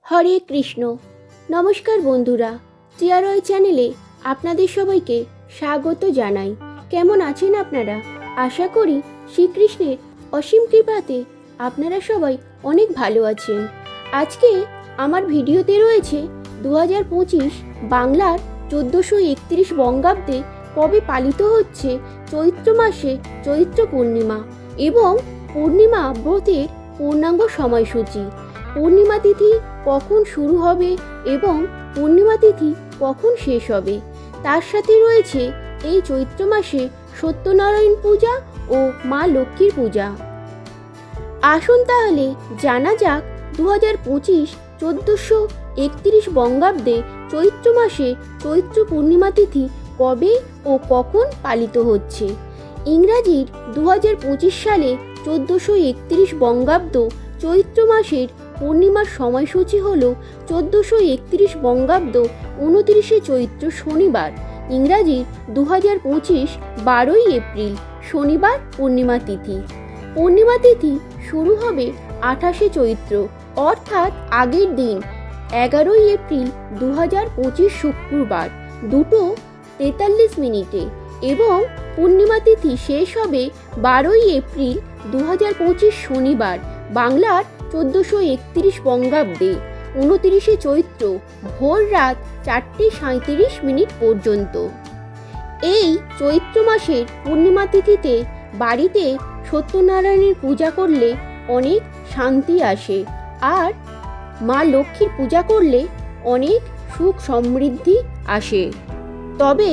হরে কৃষ্ণ। নমস্কার বন্ধুরা, টিআরওয়াই চ্যানেলে আপনাদের সবাইকে স্বাগত জানাই। কেমন আছেন আপনারা? আশা করি শ্রীকৃষ্ণের অসীম কৃপাতে আপনারা সবাই অনেক ভালো আছেন। আজকে আমার ভিডিওতে রয়েছে 2025 বাংলার 1431 বঙ্গাব্দে কবে পালিত হচ্ছে চৈত্র মাসে চৈত্র পূর্ণিমা এবং পূর্ণিমা ব্রতের পূর্ণাঙ্গ সময়সূচি। পূর্ণিমা তিথি কখন শুরু হবে এবং পূর্ণিমা তিথি কখন শেষ হবে, তার সাথে রয়েছে এই চৈত্র মাসে সত্যনারায়ণ পূজা ও মা লক্ষ্মীর পূজা। আসুন তাহলে জানা যাক 2025 1431 বঙ্গাব্দে চৈত্র মাসে চৈত্র পূর্ণিমা তিথি কবে ও কখন পালিত হচ্ছে। ইংরাজির 2025 সালে 1431 বঙ্গাব্দ চৈত্র মাসের পূর্ণিমার সময়সূচি হল 1431 বঙ্গাব্দ 29 চৈত্র শনিবার, ইংরাজির 2025 12 এপ্রিল শনিবার পূর্ণিমা তিথি। পূর্ণিমা তিথি শুরু হবে 28 চৈত্র অর্থাৎ আগের দিন 11 এপ্রিল 2025 শুক্রবার 2:43 এবং পূর্ণিমা তিথি শেষ হবে 12 এপ্রিল 2025 শনিবার বাংলার 1431 বঙ্গাব্দে 29 চৈত্র ভোর রাত 4:37 পর্যন্ত। এই চৈত্র মাসের পূর্ণিমা তিথিতে বাড়িতে সত্যনারায়ণের পূজা করলে অনেক শান্তি আসে, আর মা লক্ষ্মীর পূজা করলে অনেক সুখ সমৃদ্ধি আসে। তবে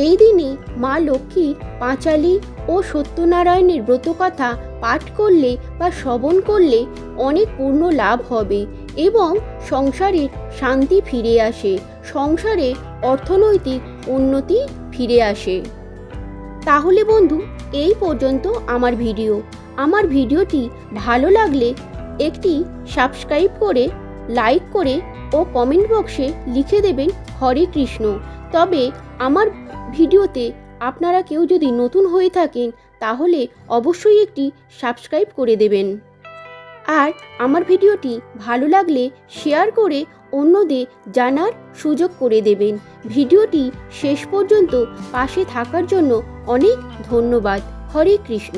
এই দিনে মা লক্ষ্মীর পাঁচালী ও সত্যনারায়ণের ব্রতকথা পাঠ করলে বা শ্রবণ করলে অনেক পূর্ণ লাভ হবে এবং সংসারের শান্তি ফিরে আসে, সংসারে অর্থনৈতিক উন্নতি ফিরে আসে। তাহলে বন্ধু, এই পর্যন্ত আমার ভিডিওটি ভালো লাগলে একটি সাবস্ক্রাইব করে, লাইক করে ও কমেন্ট বক্সে লিখে দেবেন হরে কৃষ্ণ। তবে আমার ভিডিওতে আপনারা কেউ যদি নতুন হয়ে থাকেন তাহলে অবশ্যই একটি সাবস্ক্রাইব করে দেবেন, আর আমার ভিডিওটি ভালো লাগলে শেয়ার করে অন্যদের জানার সুযোগ করে দেবেন। ভিডিওটি শেষ পর্যন্ত পাশে থাকার জন্য অনেক ধন্যবাদ। হরে কৃষ্ণ।